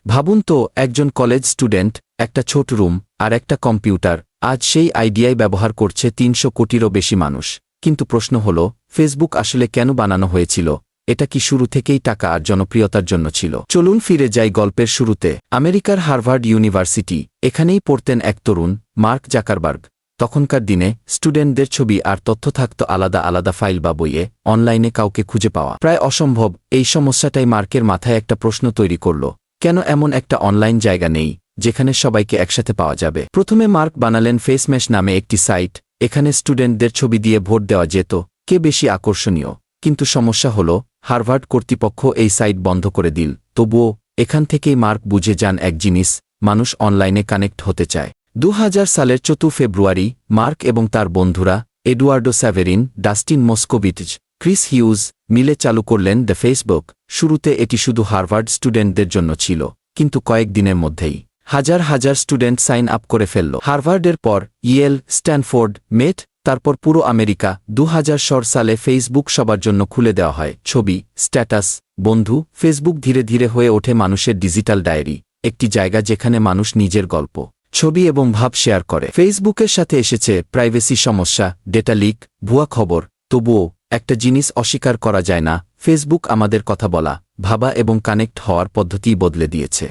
ভাবুন তো, একজন কলেজ স্টুডেন্ট, একটা ছোট রুম, আর একটা কম্পিউটার। আজ সেই আইডিয়াই ব্যবহার করছে ৩০০ কোটিরও বেশি মানুষ। কিন্তু প্রশ্ন হল, ফেসবুক আসলে কেন বানানো হয়েছিল? এটা কি শুরু থেকেই টাকা আর জনপ্রিয়তার জন্য ছিল? চলুন ফিরে যাই গল্পের শুরুতে। আমেরিকার হার্ভার্ড ইউনিভার্সিটি, এখানেই পড়তেন এক তরুণ, মার্ক জাকারবার্গ। তখনকার দিনে স্টুডেন্টদের ছবি আর তথ্য থাকত আলাদা আলাদা ফাইল বা বইয়ে, অনলাইনে কাউকে খুঁজে পাওয়া প্রায় অসম্ভব। এই সমস্যাটাই মার্কের মাথায় একটা প্রশ্ন তৈরি করল, কেন এমন একটা অনলাইন জায়গা নেই যেখানে সবাইকে একসাথে পাওয়া যাবে? প্রথমে মার্ক বানালেন ফেসম্যাশ নামে একটি সাইট। এখানে স্টুডেন্টদের ছবি দিয়ে ভোট দেওয়া যেত, কে বেশি আকর্ষণীয়। কিন্তু সমস্যা হল, হার্ভার্ড কর্তৃপক্ষ এই সাইট বন্ধ করে দিল। তবুও এখান থেকেই মার্ক বুঝে যান এক জিনিস, মানুষ অনলাইনে কানেক্ট হতে চায়। ২০০০ সালের ৪ ফেব্রুয়ারি মার্ক এবং তার বন্ধুরা Eduardo Saverin, Dustin মস্কোভিচ, Chris huge মিলে চালু করলেন দ্য ফেসবুক। শুরুতে এটি শুধু হার্ভার্ড স্টুডেন্টদের জন্য ছিল, কিন্তু কয়েক দিনের মধ্যেই হাজার হাজার স্টুডেন্ট সাইন আপ করে ফেলল। হার্ভার্ডের পর ইয়েল, স্ট্যানফোর্ড, মেট, তারপর পুরো আমেরিকা। ২০০০ সালে ফেসবুক সবার জন্য খুলে দেওয়া হয়। ছবি, স্ট্যাটাস, বন্ধু। ফেসবুক ধীরে ধীরে হয়ে ওঠে মানুষের ডিজিটাল ডায়েরি, একটি জায়গা যেখানে মানুষ নিজের গল্প, ছবি এবং ভাব শেয়ার করে। ফেসবুকের সাথে এসেছে প্রাইভেসি সমস্যা, ডেটা লিক, ভুয়া খবর। তবুও একটা জিনিস অস্বীকার করা যায় না, ফেসবুক আমাদের কথা বলা, ভাবা এবং কানেক্ট হওয়ার পদ্ধতিই বদলে দিয়েছে।